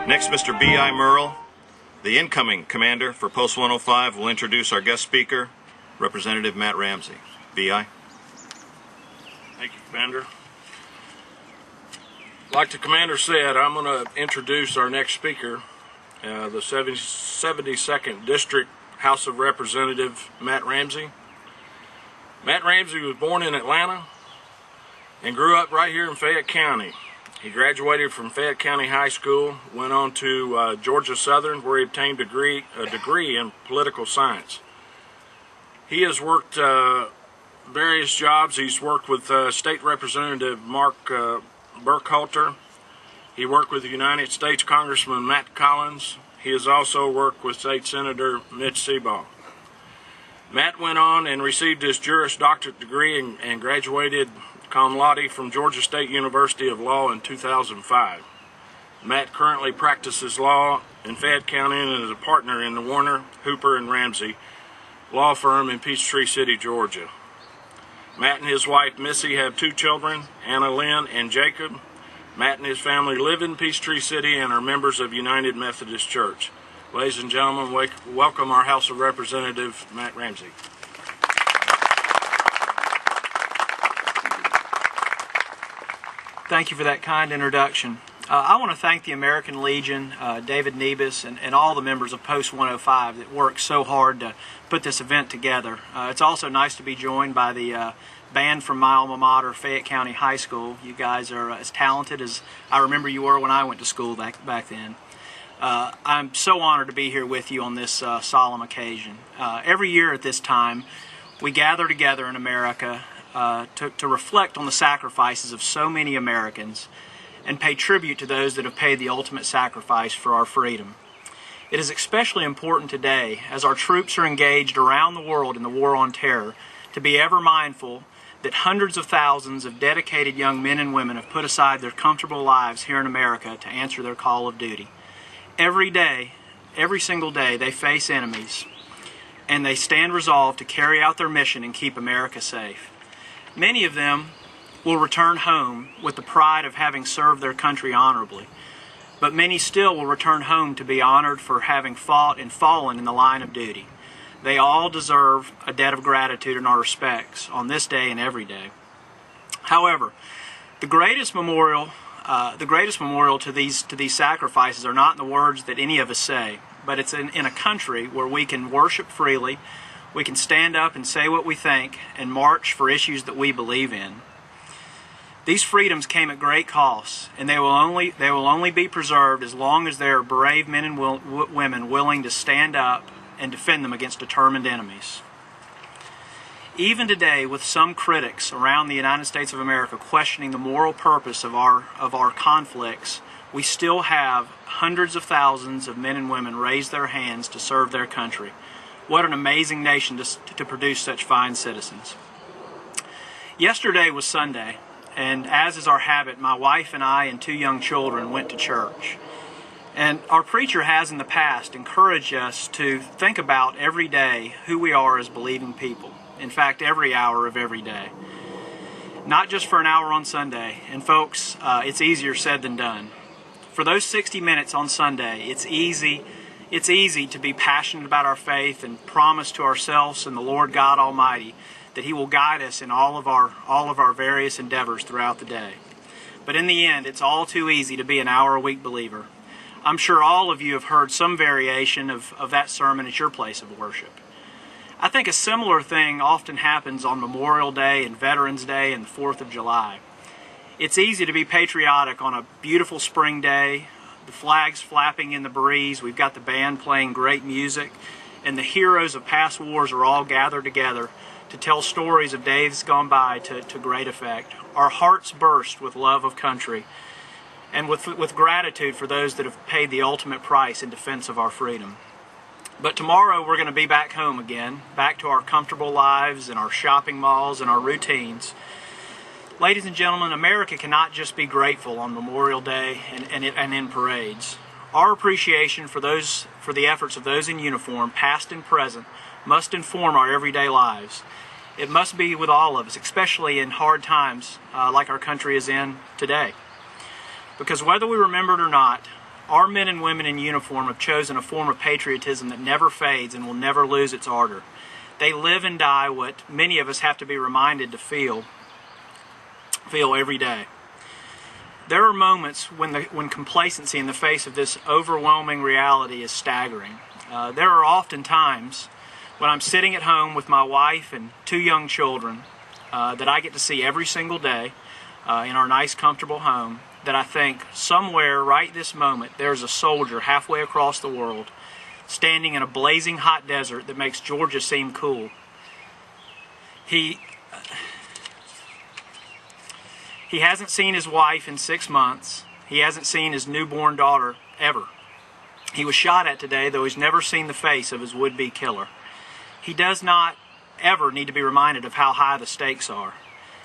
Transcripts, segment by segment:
Next, Mr. B.I. Merle, the incoming commander for Post 105, will introduce our guest speaker, Representative Matt Ramsey. B.I. Thank you, Commander. Like the Commander said, I'm going to introduce our next speaker, the 72nd District House of Representative Matt Ramsey. Matt Ramsey was born in Atlanta and grew up right here in Fayette County. He graduated from Fayette County High School, went on to Georgia Southern, where he obtained a degree in political science. He has worked various jobs. He's worked with State Representative Mark Burkhalter. He worked with the United States Congressman Matt Collins. He has also worked with State Senator Mitch Seabaugh. Matt went on and received his Juris Doctorate degree and graduated cum laude from Georgia State University of Law in 2005. Matt currently practices law in Fayette County and is a partner in the Warner, Hooper, and Ramsey law firm in Peachtree City, Georgia. Matt and his wife Missy have 2 children, Anna Lynn and Jacob. Matt and his family live in Peachtree City and are members of United Methodist Church. Ladies and gentlemen, welcome our House of Representative Matt Ramsey. Thank you for that kind introduction. I want to thank the American Legion, David Nebus, and all the members of Post 105 that worked so hard to put this event together. It's also nice to be joined by the band from my alma mater, Fayette County High School. You guys are as talented as I remember you were when I went to school back then. I'm so honored to be here with you on this solemn occasion. Every year at this time, we gather together in America to reflect on the sacrifices of so many Americans and pay tribute to those that have paid the ultimate sacrifice for our freedom. It is especially important today, as our troops are engaged around the world in the war on terror, to be ever mindful that hundreds of thousands of dedicated young men and women have put aside their comfortable lives here in America to answer their call of duty. Every day, every single day, they face enemies, and they stand resolved to carry out their mission and keep America safe. Many of them will return home with the pride of having served their country honorably, but many still will return home to be honored for having fought and fallen in the line of duty. They all deserve a debt of gratitude and our respects on this day and every day. However, the greatest memorial to these sacrifices are not in the words that any of us say, but it's in a country where we can worship freely, we can stand up and say what we think, and march for issues that we believe in. These freedoms came at great cost, and they will only be preserved as long as there are brave men and women willing to stand up and defend them against determined enemies. Even today, with some critics around the United States of America questioning the moral purpose of our conflicts, we still have hundreds of thousands of men and women raise their hands to serve their country. What an amazing nation to produce such fine citizens. Yesterday was Sunday, and as is our habit, my wife and I and 2 young children went to church. And our preacher has in the past encouraged us to think about every day who we are as believing people. In fact, every hour of every day. Not just for an hour on Sunday. And folks, it's easier said than done. For those 60 minutes on Sunday, it's easy to be passionate about our faith and promise to ourselves and the Lord God Almighty that He will guide us in all of our various endeavors throughout the day. But in the end, it's all too easy to be an hour-a-week believer. I'm sure all of you have heard some variation of that sermon at your place of worship. I think a similar thing often happens on Memorial Day and Veterans Day and the 4th of July. It's easy to be patriotic on a beautiful spring day, the flags flapping in the breeze, we've got the band playing great music, and the heroes of past wars are all gathered together to tell stories of days gone by to great effect. Our hearts burst with love of country and with gratitude for those that have paid the ultimate price in defense of our freedom. But tomorrow we're going to be back home again, back to our comfortable lives and our shopping malls and our routines. Ladies and gentlemen, America cannot just be grateful on Memorial Day and in parades. Our appreciation for the efforts of those in uniform, past and present, must inform our everyday lives. it must be with all of us, especially in hard times like our country is in today. Because whether we remember it or not, our men and women in uniform have chosen a form of patriotism that never fades and will never lose its ardor. They live and die what many of us have to be reminded to feel every day. There are moments when complacency in the face of this overwhelming reality is staggering. There are often times when I'm sitting at home with my wife and 2 young children that I get to see every single day in our nice, comfortable home, that I think somewhere right this moment there's a soldier halfway across the world standing in a blazing hot desert that makes Georgia seem cool. He hasn't seen his wife in 6 months. He hasn't seen his newborn daughter ever. He was shot at today, though he's never seen the face of his would-be killer. He does not ever need to be reminded of how high the stakes are.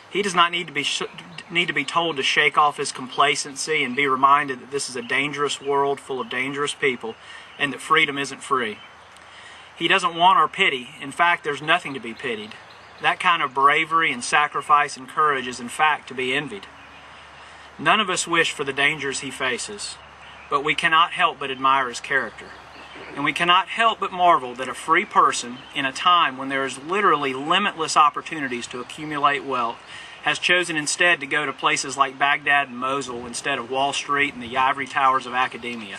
He does not need to be told to shake off his complacency and be reminded that this is a dangerous world full of dangerous people and that freedom isn't free. He doesn't want our pity. In fact, there's nothing to be pitied. That kind of bravery and sacrifice and courage is in fact to be envied. None of us wish for the dangers he faces, but we cannot help but admire his character. And we cannot help but marvel that a free person, in a time when there is literally limitless opportunities to accumulate wealth, has chosen instead to go to places like Baghdad and Mosul instead of Wall Street and the ivory towers of academia.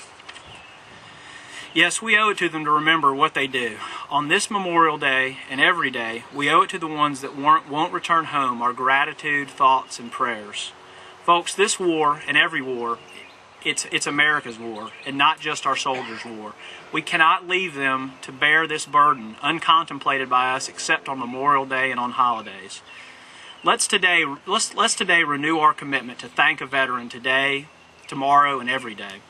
Yes, we owe it to them to remember what they do. On this Memorial Day and every day, we owe it to the ones that won't return home our gratitude, thoughts, and prayers. Folks, this war and every war, it's America's war, and not just our soldiers' war. We cannot leave them to bear this burden uncontemplated by us except on Memorial Day and on holidays. Let's today renew our commitment to thank a veteran today, tomorrow, and every day.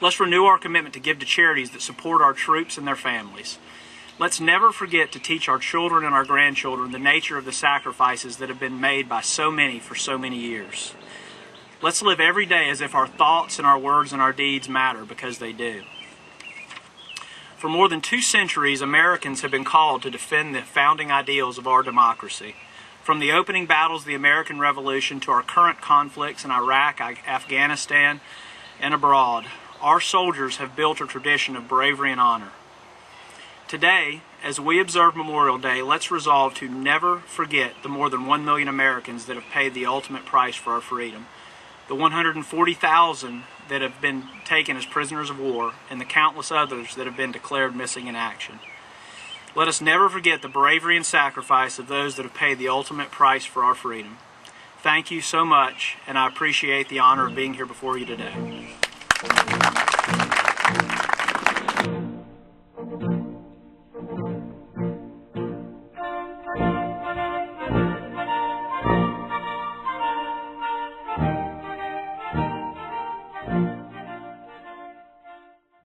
Let's renew our commitment to give to charities that support our troops and their families. Let's never forget to teach our children and our grandchildren the nature of the sacrifices that have been made by so many for so many years. Let's live every day as if our thoughts and our words and our deeds matter, because they do. For more than 2 centuries, Americans have been called to defend the founding ideals of our democracy. From the opening battles of the American Revolution to our current conflicts in Iraq, Afghanistan, and abroad, our soldiers have built a tradition of bravery and honor. Today, as we observe Memorial Day, let's resolve to never forget the more than 1 million Americans that have paid the ultimate price for our freedom, the 140,000 that have been taken as prisoners of war, and the countless others that have been declared missing in action. Let us never forget the bravery and sacrifice of those that have paid the ultimate price for our freedom. Thank you so much, and I appreciate the honor of being here before you today.